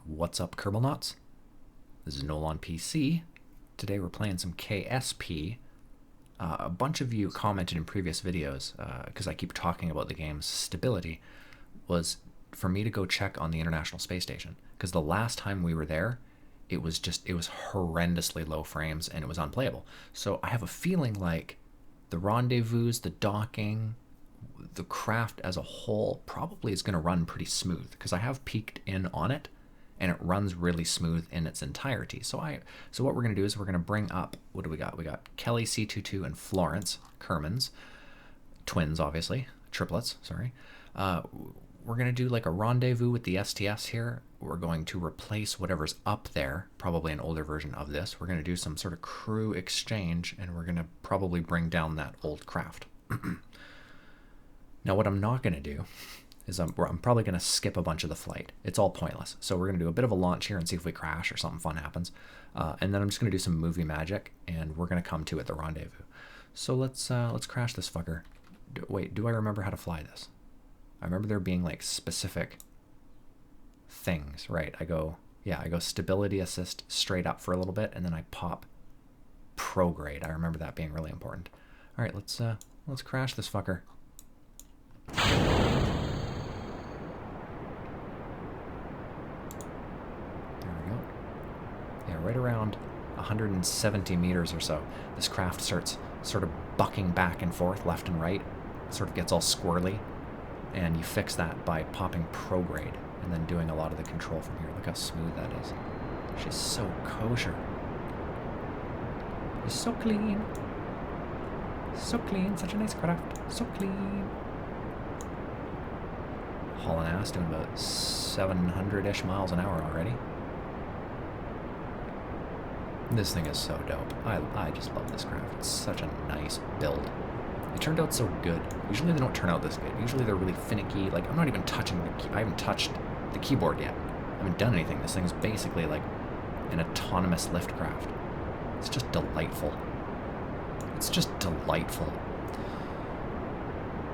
What's up, Kerbal Knots? This is NOELonPC. Today we're playing some KSP. A bunch of you commented in previous videos, because I keep talking about the game's stability, was for me to go check on the International Space Station. Because the last time we were there, it was horrendously low frames and it was unplayable. So I have a feeling like the rendezvous, the docking, the craft as a whole probably is going to run pretty smooth, because I have peeked in on it and it runs really smooth in its entirety. So what we're going to do is we're going to bring up, what do we got? We got Kelly C22 and Florence Kermans, twins obviously, triplets, sorry. We're going to do like a rendezvous with the STS here. We're going to replace whatever's up there, probably an older version of this. We're going to do some sort of crew exchange, and we're going to probably bring down that old craft. Now what I'm not going to do is I'm probably going to skip a bunch of the flight. It's all pointless. So we're going to do a bit of a launch here and see if we crash or something fun happens. And then I'm just going to do some movie magic, and we're going to come to at the rendezvous. So let's crash this fucker. Wait, do I remember how to fly this? I remember there being like specific things, right? I go stability assist straight up for a little bit, and then I pop prograde. I remember that being really important. All right, let's crash this fucker. Right around 170 meters or so, this craft starts sort of bucking back and forth, left and right, sort of gets all squirrely, and you fix that by popping prograde and then doing a lot of the control from here. Look how smooth that is. She's so kosher. She's so clean. So clean, such a nice craft. So clean. Hauling ass, doing about 700-ish miles an hour already. This thing is so dope. I just love this craft. It's such a nice build. It turned out so good. Usually they don't turn out this good. Usually they're really finicky. Like, I'm not even touching the key. I haven't touched the keyboard yet. I haven't done anything. This thing is basically like an autonomous lift craft. It's just delightful. It's just delightful.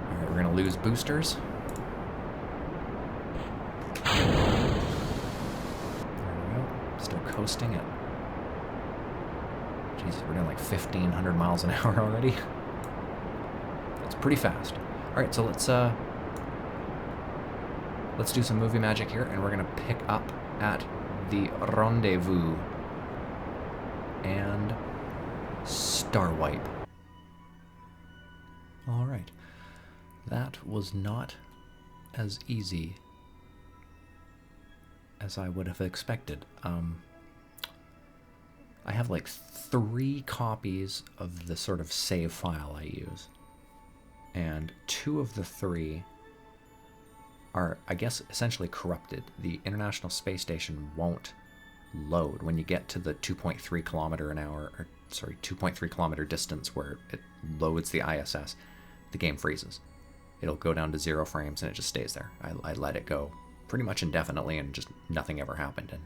All right, we're gonna lose boosters. There we go. Still coasting it. Jesus, we're doing like 1,500 miles an hour already. That's pretty fast. All right, so let's do some movie magic here, and we're gonna pick up at the rendezvous and star wipe. All right, that was not as easy as I would have expected. I have like 3 copies of the sort of save file I use, and 2 of the 3 are, I guess, essentially corrupted. The International Space Station won't load when you get to the 2.3 kilometer distance where it loads the ISS. The game freezes. It'll go down to 0 frames and it just stays there. I let it go pretty much indefinitely, and just nothing ever happened. And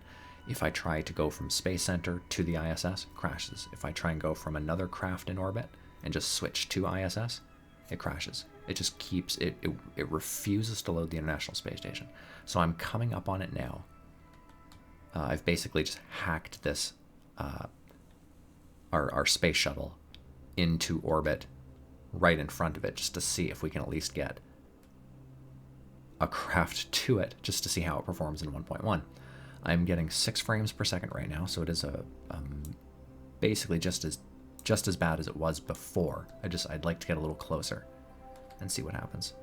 if I try to go from Space Center to the ISS, crashes. If I try and go from another craft in orbit and just switch to ISS, it crashes. It just keeps, it refuses to load the International Space Station. So I'm coming up on it now. I've basically just hacked this, our space shuttle into orbit right in front of it, just to see if we can at least get a craft to it, just to see how it performs in 1.1. I'm getting 6 frames per second right now, so it is basically just as bad as it was before. I'd like to get a little closer and see what happens.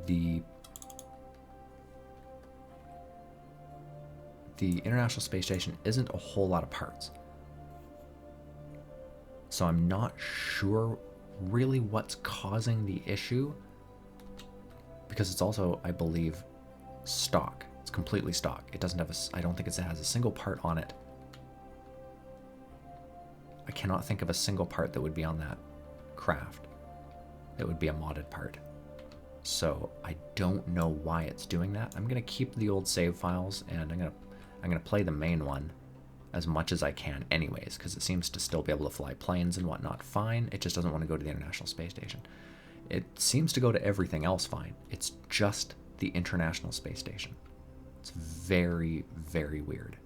The International Space Station isn't a whole lot of parts, so I'm not sure really what's causing the issue, because it's also, I believe, stock. It's completely stock. It doesn't have I don't think it has a single part on it. I cannot think of a single part that would be on that craft that would be a modded part. So I don't know why it's doing that. I'm gonna keep the old save files, and I'm gonna play the main one as much as I can anyways, because it seems to still be able to fly planes and whatnot fine. It just doesn't want to go to the International Space Station. It seems to go to everything else fine. It's just the International Space Station. It's very, very weird.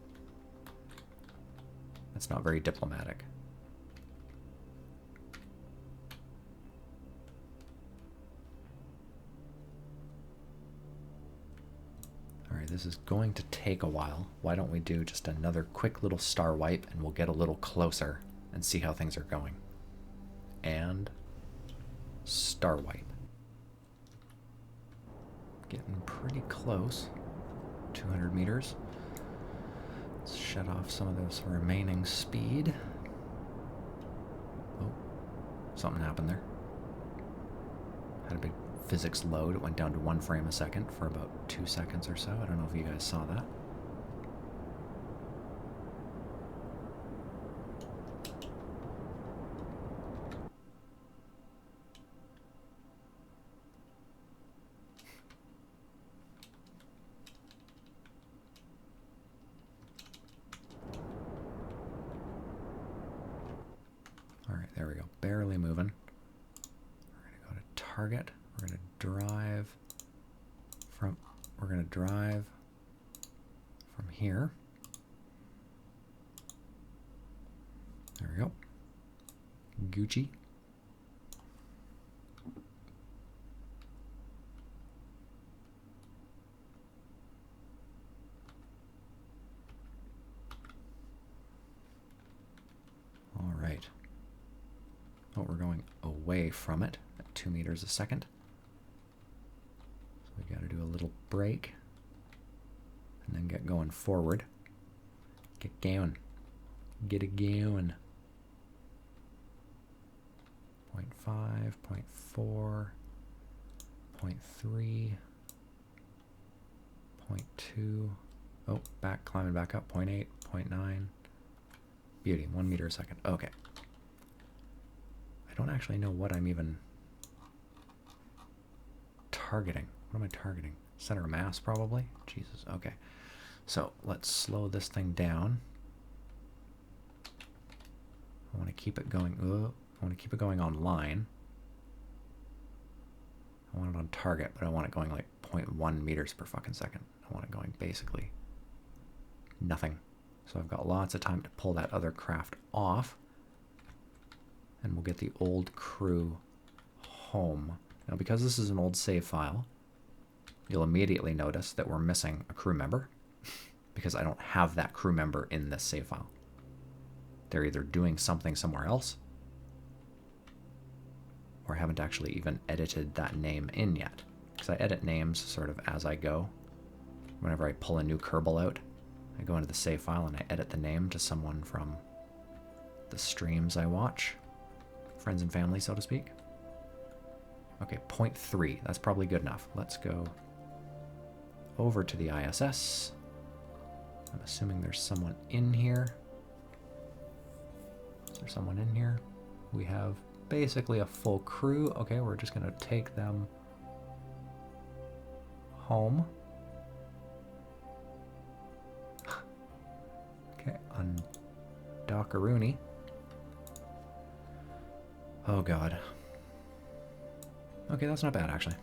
That's not very diplomatic. Alright, this is going to take a while. Why don't we do just another quick little star wipe and we'll get a little closer and see how things are going. And star wipe. Getting pretty close. 200 meters. Let's shut off some of this remaining speed. Oh, something happened there. Had a big physics load. It went down to 1 frame a second for about 2 seconds or so. I don't know if you guys saw that. All right, there we go. Barely moving. We're going to go to target. We're going to drive from here. There we go. Gucci. All right. Oh, we're going away from it at 2 meters a second. So we got to do a little break and then get going forward. Get going. Get it going. 0.5, 0.4, 0.3, 0.2. Oh, climbing back up. 0.8, 0.9. Beauty, 1 meter a second. Okay. I don't actually know what I'm even targeting. What am I targeting? Center of mass, probably? Jesus, okay. So let's slow this thing down. I want to keep it going. I want to keep it going online. I want it on target, but I want it going like 0.1 meters per fucking second. I want it going basically nothing. So I've got lots of time to pull that other craft off. And we'll get the old crew home. Now, because this is an old save file, you'll immediately notice that we're missing a crew member because I don't have that crew member in this save file. They're either doing something somewhere else or I haven't actually even edited that name in yet. Because I edit names sort of as I go. Whenever I pull a new Kerbal out, I go into the save file and I edit the name to someone from the streams I watch. Friends and family, so to speak. Okay, 0.3. That's probably good enough. Let's go over to the ISS. I'm assuming there's someone in here. Is there someone in here? We have basically a full crew. Okay, we're just going to take them home. Okay, Dockaroonie. Oh god. Okay, that's not bad actually.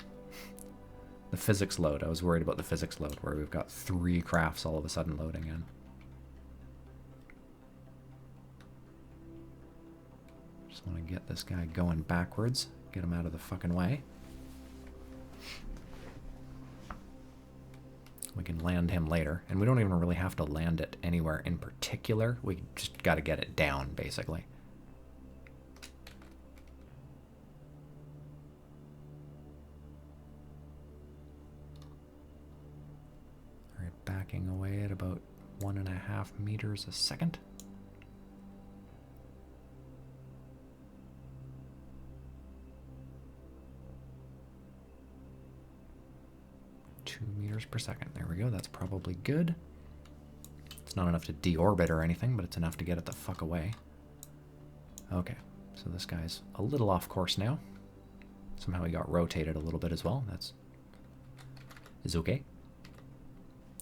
The physics load. I was worried about the physics load where we've got 3 crafts all of a sudden loading in. Just want to get this guy going backwards. Get him out of the fucking way. We can land him later. And we don't even really have to land it anywhere in particular. We just got to get it down, basically. Backing away at about 1.5 meters a second. 2 meters per second. There we go. That's probably good. It's not enough to deorbit or anything, but it's enough to get it the fuck away. Okay, so this guy's a little off course now. Somehow he got rotated a little bit as well. That's is okay.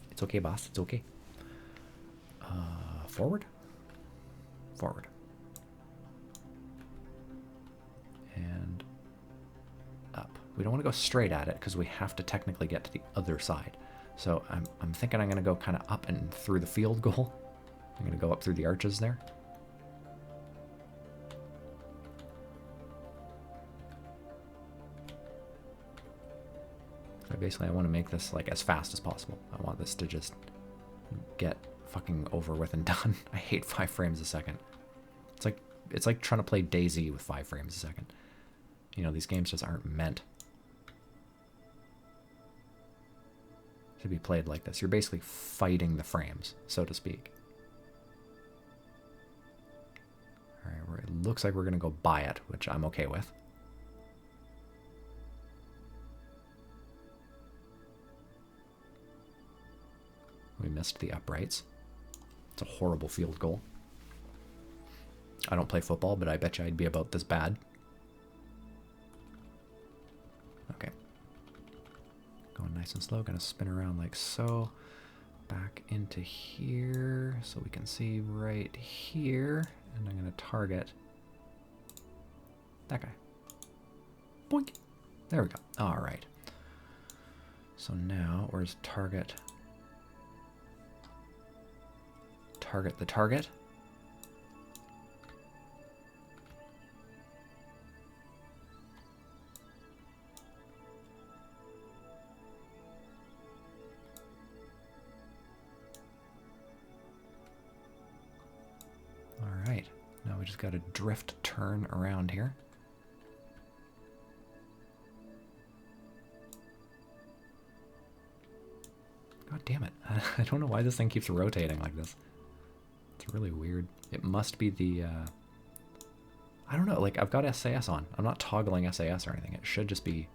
It's okay, boss. It's okay. forward? Forward. And up. We don't want to go straight at it because we have to technically get to the other side. So I'm thinking I'm going to go kind of up and through the field goal. I'm going to go up through the arches there. So basically I want to make this like as fast as possible. I want this to just get fucking over with and done. I hate 5 frames a second. It's like trying to play DayZ with 5 frames a second. You know, these games just aren't meant to be played like this. You're basically fighting the frames, so to speak. Alright, it looks like we're going to go buy it, which I'm okay with. We missed the uprights. It's a horrible field goal. I don't play football, but I bet you I'd be about this bad. Okay. Going nice and slow. Gonna spin around like so. Back into here so we can see right here. And I'm gonna target that guy. Boink. There we go. All right. So now, where's target? Target the target. All right. Now we just got to drift turn around here. God damn it. I don't know why this thing keeps rotating like this. It's really weird. It must be the, I don't know, like I've got SAS on. I'm not toggling SAS or anything. It should just be,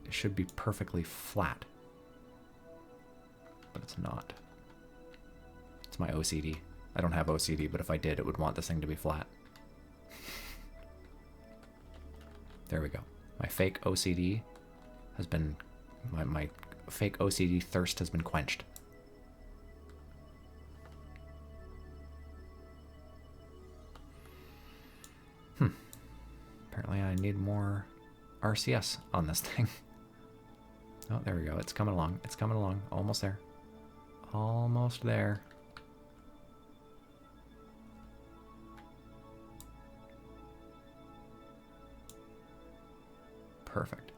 it should be perfectly flat. But it's not. It's my OCD. I don't have OCD, but if I did, it would want this thing to be flat. There we go. My fake OCD has been, my fake OCD thirst has been quenched. Apparently I need more RCS on this thing. Oh, there we go. It's coming along. It's coming along. Almost there. Almost there. Perfect.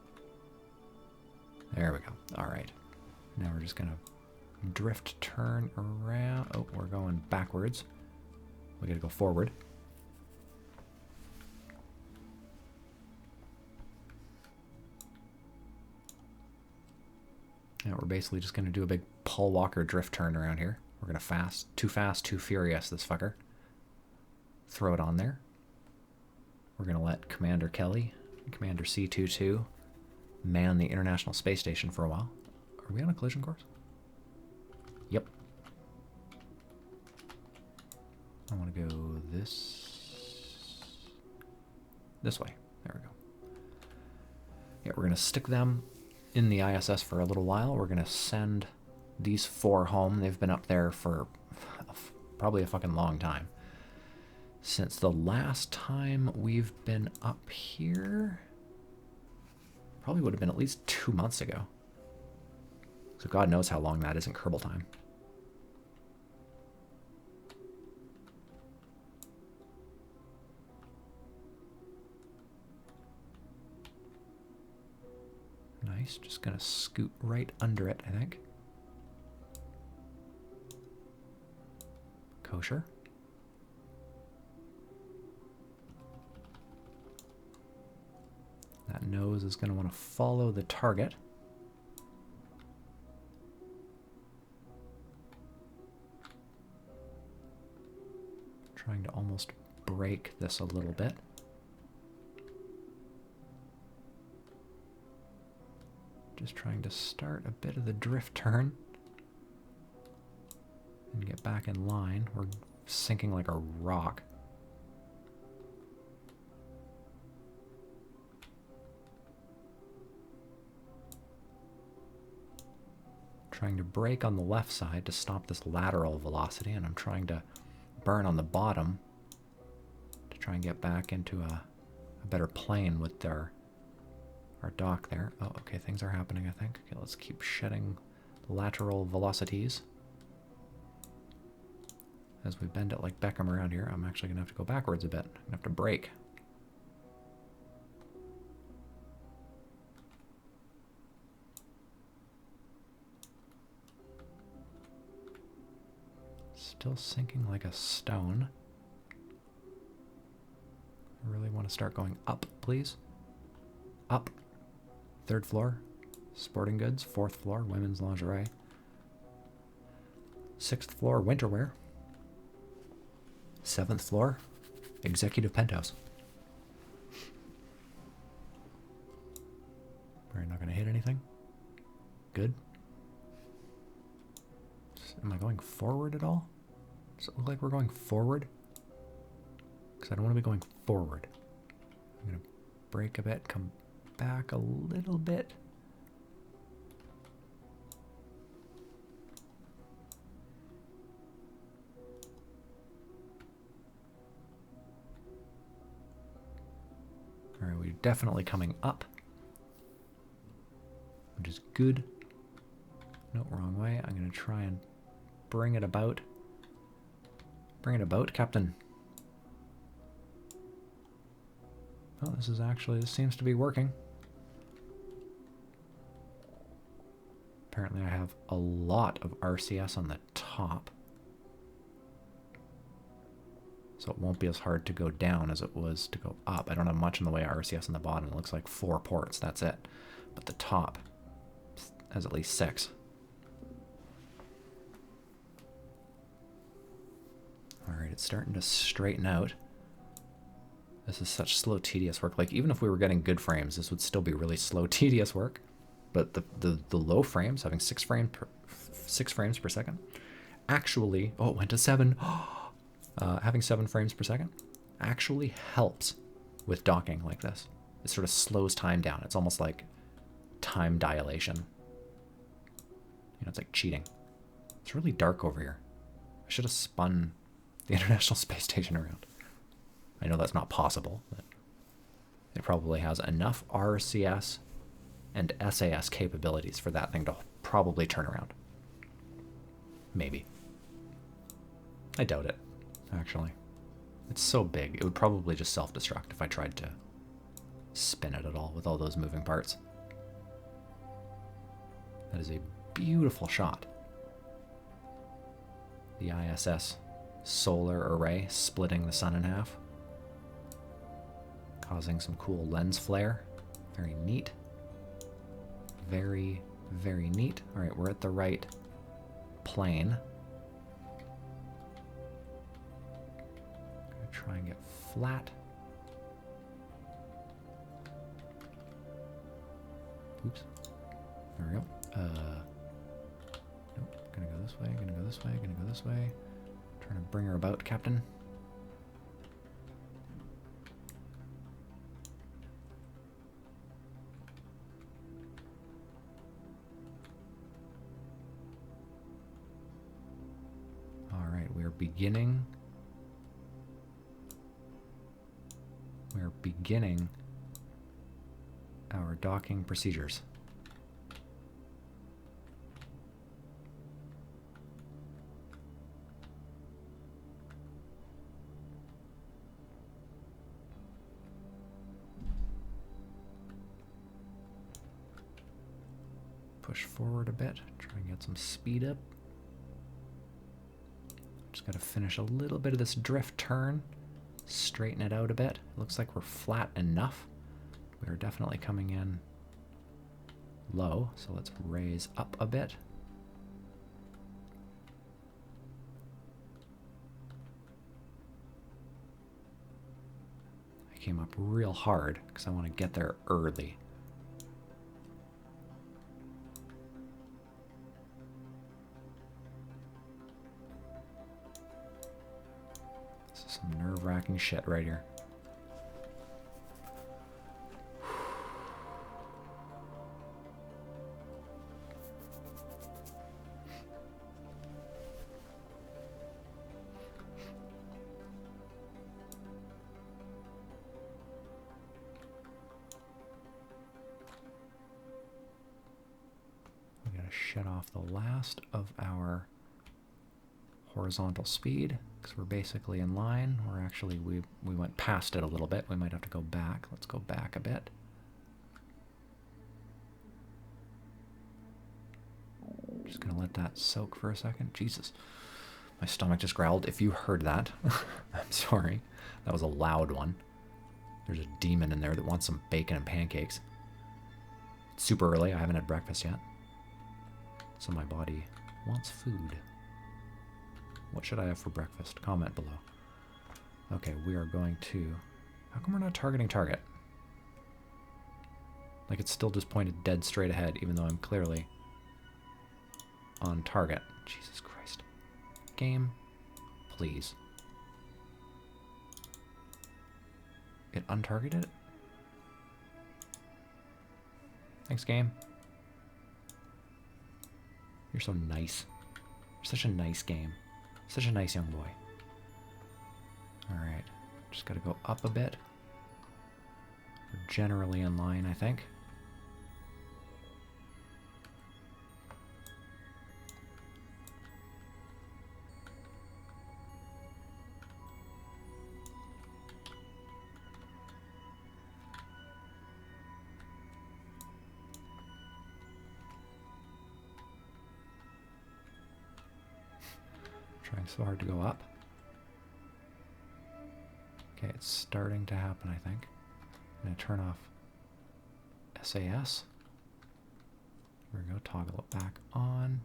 There we go. All right. Now we're just going to drift turn around. Oh, we're going backwards. We got to go forward. Now we're basically just going to do a big Paul Walker drift turn around here. We're going to fast, too furious, this fucker. Throw it on there. We're going to let Commander Kelly, Commander C-22, man the International Space Station for a while. Are we on a collision course? Yep. I want to go this way. There we go. Yeah, we're going to stick them in the ISS for a little while. We're going to send these 4 home. They've been up there for probably a fucking long time. Since the last time we've been up here, probably would have been at least 2 months ago. So God knows how long that is in Kerbal time. Nice, just gonna scoot right under it, I think. Kosher. That nose is gonna want to follow the target. Trying to almost break this a little bit. Just trying to start a bit of the drift turn and get back in line. We're sinking like a rock. trying to brake on the left side to stop this lateral velocity, and I'm trying to burn on the bottom to try and get back into a better plane with our dock there. Oh, okay, things are happening, I think. Okay, let's keep shedding lateral velocities. As we bend it like Beckham around here, I'm actually going to have to go backwards a bit. I'm going to have to brake. Still sinking like a stone. I really want to start going up, please. Up. 3rd floor, sporting goods. 4th floor, women's lingerie. 6th floor, winter wear. 7th floor, executive penthouse. We're not going to hit anything. Good. Am I going forward at all? Does it look like we're going forward? Because I don't want to be going forward. I'm going to brake a bit, come back a little bit. All right, we're definitely coming up, which is good. No, wrong way. I'm going to try and bring it about. Bring it about, Captain. Oh, this seems to be working. Apparently I have a lot of RCS on the top. So it won't be as hard to go down as it was to go up. I don't have much in the way of RCS on the bottom. It looks like 4 ports, that's it. But the top has at least 6. Alright, it's starting to straighten out. This is such slow, tedious work. Like, even if we were getting good frames, this would still be really slow, tedious work. But the low frames, having 6 frames per second, actually, oh, it went to 7. Having 7 frames per second actually helps with docking like this. It sort of slows time down. It's almost like time dilation. You know, it's like cheating. It's really dark over here. I should have spun the International Space Station around. I know that's not possible, but it probably has enough RCS and SAS capabilities for that thing to probably turn around. Maybe. I doubt it, actually. It's so big, it would probably just self-destruct if I tried to spin it at all with all those moving parts. That is a beautiful shot. The ISS solar array splitting the sun in half, causing some cool lens flare. Very neat. Very, very neat. All right, we're at the right plane. Gonna try and get flat. Oops. There we go. Nope. Gonna go this way, gonna go this way, gonna go this way. Trying to bring her about, Captain. Alright, we're beginning our docking procedures. Push forward a bit, try and get some speed up. Just got to finish a little bit of this drift turn, straighten it out a bit. Looks like we're flat enough. We're definitely coming in low, so let's raise up a bit. I came up real hard because I want to get there early. Some nerve-wracking shit right here. shut off the last of our horizontal speed because we're basically in line. We're actually, we went past it a little bit. We might have to go back. Let's go back a bit. Just gonna let that soak for a second. Jesus, my stomach just growled. If you heard that, I'm sorry. That was a loud one. There's a demon in there that wants some bacon and pancakes. It's super early. I haven't had breakfast yet. So my body wants food. What should I have for breakfast? Comment below. Okay, we are going to... How come we're not targeting target? Like it's still just pointed dead straight ahead, even though I'm clearly on target. Jesus Christ. Game, please. It untargeted it? Thanks, game. You're so nice. You're such a nice game. Such a nice young boy. Alright. Just gotta go up a bit. We're generally in line, I think. Trying so hard to go up. Okay, it's starting to happen, I think. I'm going to turn off SAS. Here we go, toggle it back on.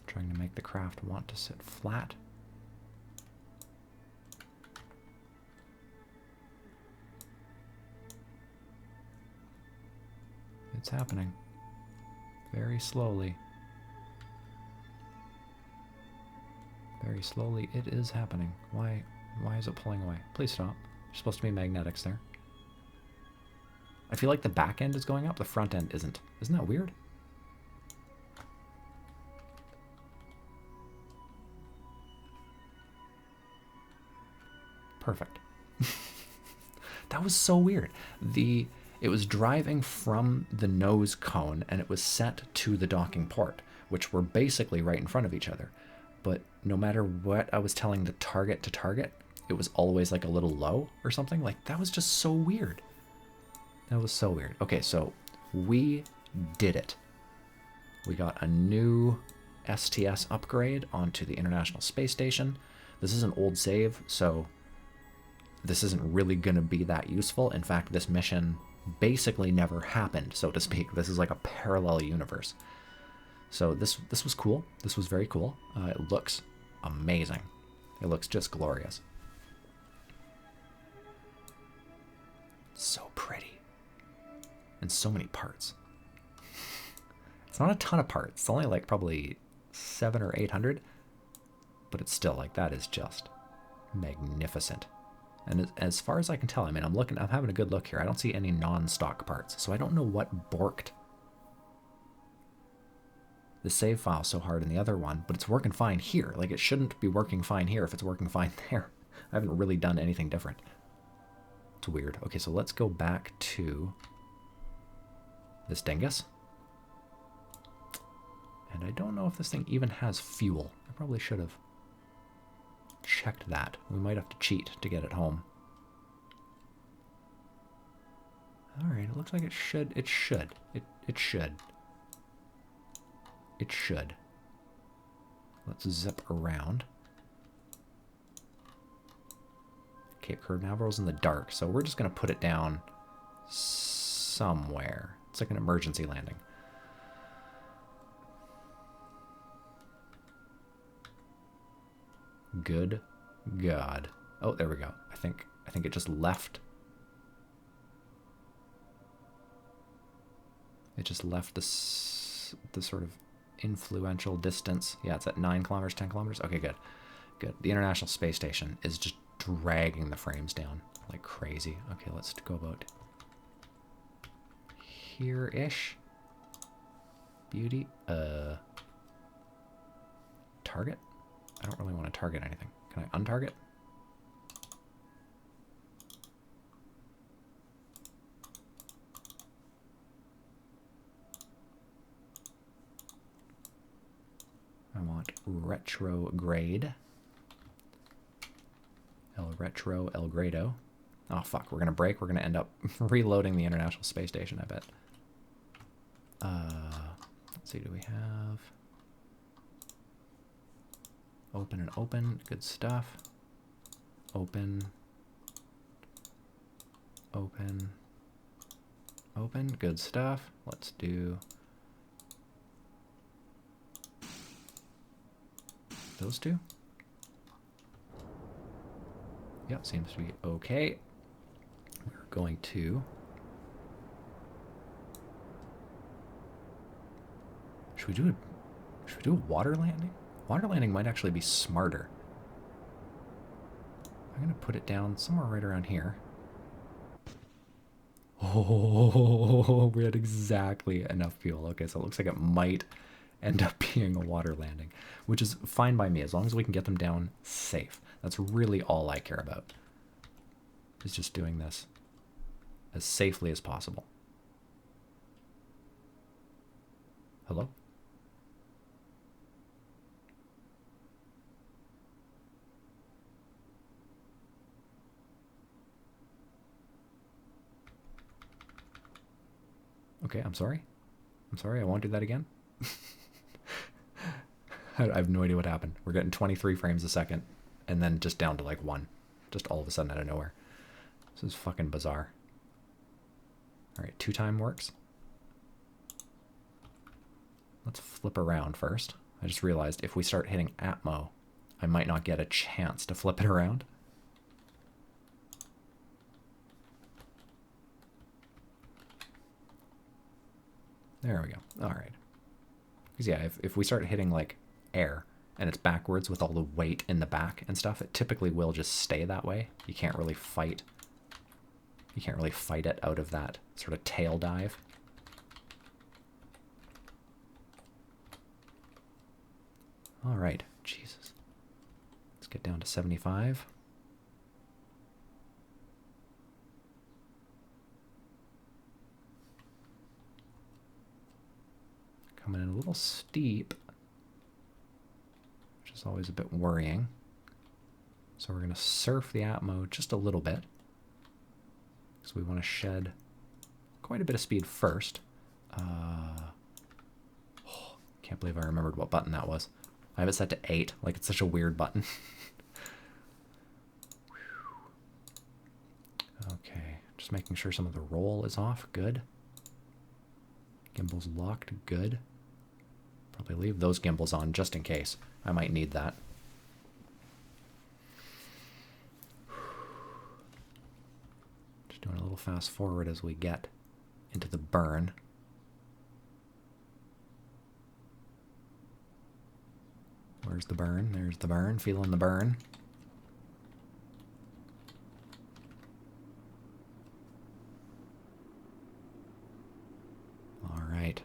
Trying to make the craft want to sit flat. It's happening. Very slowly. Very slowly it is happening. Why is it pulling away? Please stop. There's supposed to be magnetics there. I feel like the back end is going up, the front end isn't. Isn't that weird? Perfect. That was so weird. It was driving from the nose cone and it was set to the docking port, which were basically right in front of each other. But no matter what I was telling the target to target, it was always like a little low or something. Like, that was just so weird. That was so weird. Okay, so we did it. We got a new STS upgrade onto the International Space Station. This is an old save, so this isn't really going to be that useful. In fact, this mission basically never happened, so to speak. This is like a parallel universe. So this was cool. This was very cool. It looks amazing. It looks just glorious. So pretty. And so many parts. It's not a ton of parts. It's only like probably 700 or 800. But it's still like, that is just magnificent. And as far as I can tell, I mean, I'm having a good look here. I don't see any non-stock parts. So I don't know what borked the save file so hard in the other one, but it's working fine here. Like, it shouldn't be working fine here if it's working fine there. I haven't really done anything different. It's weird. Okay, so let's go back to this dingus. And I don't know if this thing even has fuel. I probably should have checked that. We might have to cheat to get it home. Alright, it looks like it should. It should. It should. It should. Let's zip around. Cape Canaveral's in the dark, so we're just going to put it down somewhere. It's like an emergency landing. Good God. Oh, there we go. I think it just left. It just left the sort of influential distance. Yeah, it's at 9 kilometers, 10 kilometers. Okay, good. Good. The International Space Station is just dragging the frames down like crazy. Okay, let's go about here-ish. Beauty. Target? I don't really want to target anything. Can I untarget? retrograde. El Grado. Oh, fuck. We're going to break. We're going to end up reloading the International Space Station, I bet. Let's see. Do we have... Open and open. Good stuff. Open. Open. Open. Good stuff. Let's do... those two. Yep, seems to be okay. We're going to... Should we do a water landing? Water landing might actually be smarter. I'm going to put it down somewhere right around here. Oh, we had exactly enough fuel. Okay, so it looks like it might end up being a water landing, which is fine by me as long as we can get them down safe. That's really all I care about, is just doing this as safely as possible. Hello? Okay, I'm sorry. I'm sorry, I won't do that again. I have no idea what happened. We're getting 23 frames a second, and then just down to like 1. Just all of a sudden out of nowhere. This is fucking bizarre. Alright, 2-time works. Let's flip around first. I just realized if we start hitting Atmo, I might not get a chance to flip it around. There we go. Alright. Because yeah, if we start hitting like air and it's backwards with all the weight in the back and stuff, it typically will just stay that way. You can't really fight. You can't really fight it out of that sort of tail dive. All right, Jesus. Let's get down to 75. Coming in a little steep, which is always a bit worrying. So we're going to surf the Atmo just a little bit, because we want to shed quite a bit of speed first. Can't believe I remembered what button that was. I have it set to 8, like it's such a weird button. Okay, just making sure some of the roll is off. Good. Gimbal's locked. Good. Probably leave those gimbals on just in case. I might need that. Just doing a little fast forward as we get into the burn. Where's the burn? There's the burn. Feeling the burn. All right.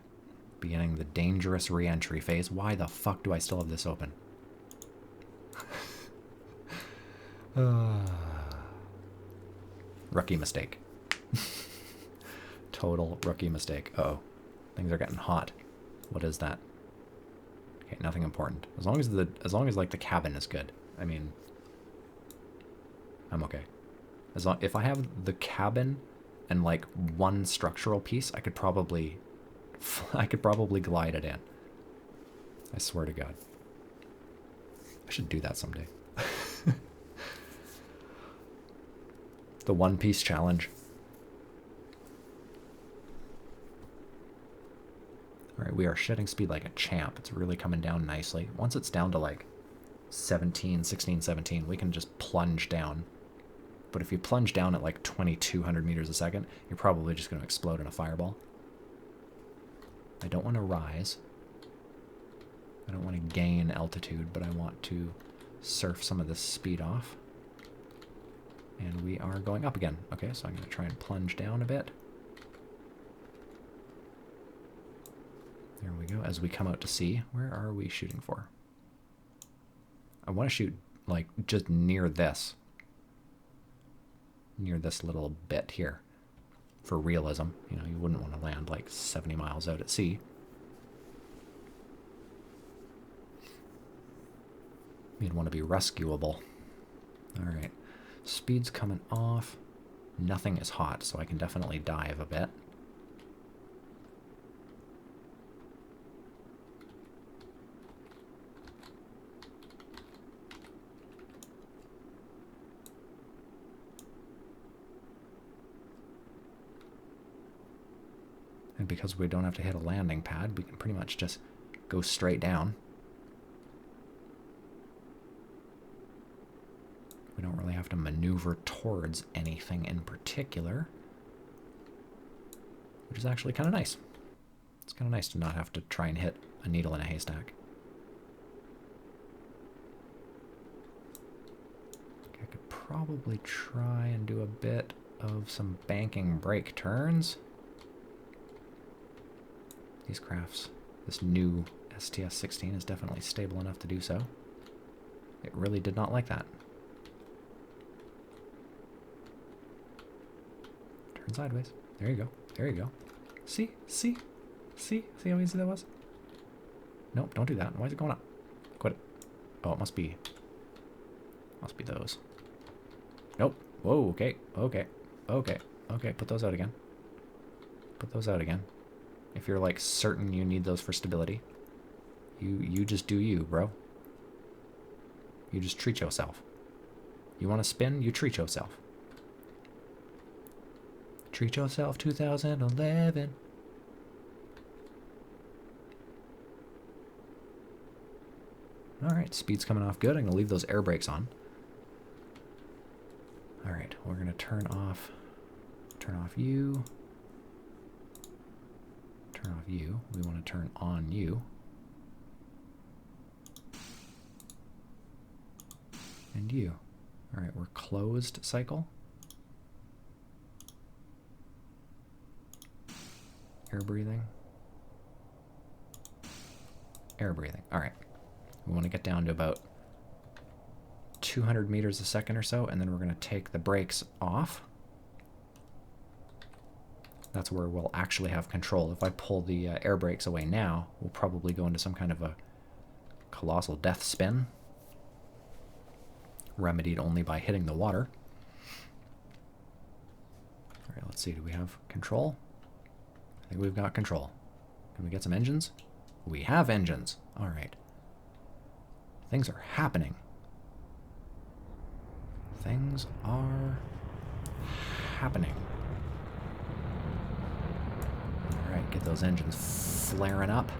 Beginning the dangerous re-entry phase. Why the fuck do I still have this open? Rookie mistake. Total rookie mistake. Uh-oh. Things are getting hot. What is that? Okay, nothing important. As long as like the cabin is good. I mean, I'm okay. If I have the cabin and like one structural piece, I could probably glide it in. I swear to God. I should do that someday. The One Piece challenge. Alright, we are shedding speed like a champ. It's really coming down nicely. Once it's down to like 16, 17, we can just plunge down. But if you plunge down at like 2,200 meters a second, you're probably just going to explode in a fireball. I don't want to rise. I don't want to gain altitude, but I want to surf some of this speed off. And we are going up again. Okay, so I'm going to try and plunge down a bit. There we go. As we come out to sea, where are we shooting for? I want to shoot, like, just near this. Near this little bit here. For realism. You know, you wouldn't want to land, like, 70 miles out at sea. You'd want to be rescuable. Alright. Speed's coming off. Nothing is hot, so I can definitely dive a bit. And because we don't have to hit a landing pad, we can pretty much just go straight down. We don't really have to maneuver towards anything in particular, which is actually kind of nice. It's kind of nice to not have to try and hit a needle in a haystack. I could probably try and do a bit of some banking brake turns. These crafts, this new STS-16 is definitely stable enough to do so. It really did not like that. Turn sideways. There you go. There you go. See? See? See? See how easy that was? Nope, don't do that. Why is it going up? Quit it. Oh, it must be those. Nope. Whoa, okay. Okay. Okay. Okay, put those out again. Put those out again. If you're like certain you need those for stability, you just do you, bro. You just treat yourself. You want to spin? You treat yourself. Treat yourself 2011. Alright, speed's coming off good. I'm going to leave those air brakes on. Alright, we're going to turn off you. Turn off you. We want to turn on you. And you. Alright, we're closed cycle. Air breathing. Air breathing. Alright. We want to get down to about 200 meters a second or so, and then we're going to take the brakes off. That's where we'll actually have control. If I pull the air brakes away now, we'll probably go into some kind of a colossal death spin, remedied only by hitting the water. All right, let's see. Do we have control? I think we've got control. Can we get some engines? We have engines. All right. Things are happening. Things are happening. Alright, get those engines flaring up.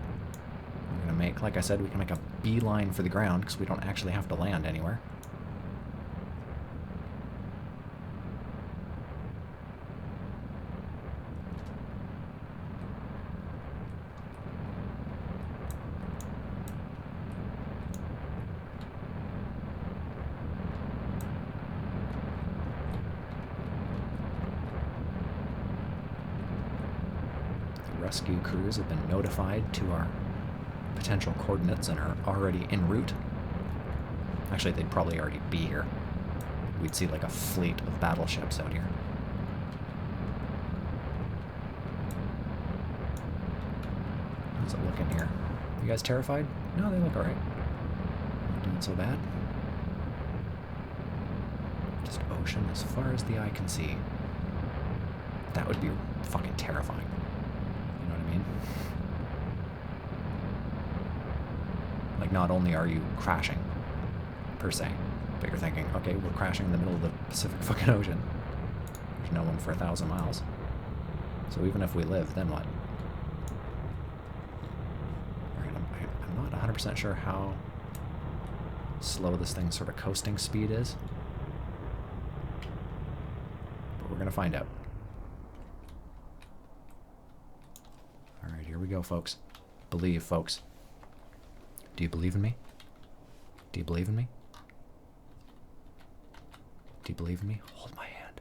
We're going to make, like I said, we can make a beeline for the ground because we don't actually have to land anywhere. Rescue crews have been notified to our potential coordinates and are already en route. Actually, they'd probably already be here. We'd see like a fleet of battleships out here. How's it looking here? You guys terrified? No, they look alright. Not doing so bad. Just ocean as far as the eye can see. That would be fucking terrifying. Like, not only are you crashing, per se, but you're thinking, okay, we're crashing in the middle of the Pacific fucking Ocean. There's no one for 1,000 miles. So even if we live, then what? Alright, I'm not 100% sure how slow this thing's sort of coasting speed is. But we're going to find out. Alright, here we go, folks. Believe, folks. Do you believe in me? Do you believe in me? Do you believe in me? Hold my hand.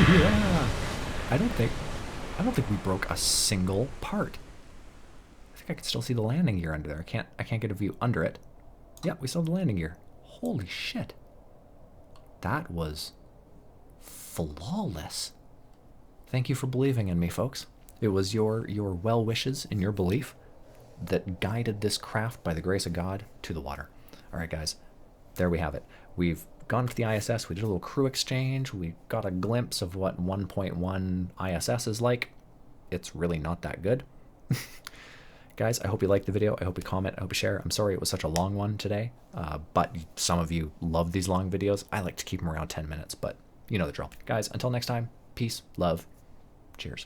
Yeah. I don't think we broke a single part. I think I can still see the landing gear under there. I can't get a view under it. Yeah, we still have the landing gear. Holy shit. That was flawless. Thank you for believing in me, folks. It was your well wishes and your belief that guided this craft by the grace of God to the water. All right, guys, there we have it. We've gone to the ISS. We did a little crew exchange. We got a glimpse of what 1.1 ISS is like. It's really not that good. Guys, I hope you liked the video. I hope you comment. I hope you share. I'm sorry it was such a long one today, but some of you love these long videos. I like to keep them around 10 minutes, but you know the drill. Guys, until next time, peace, love, cheers.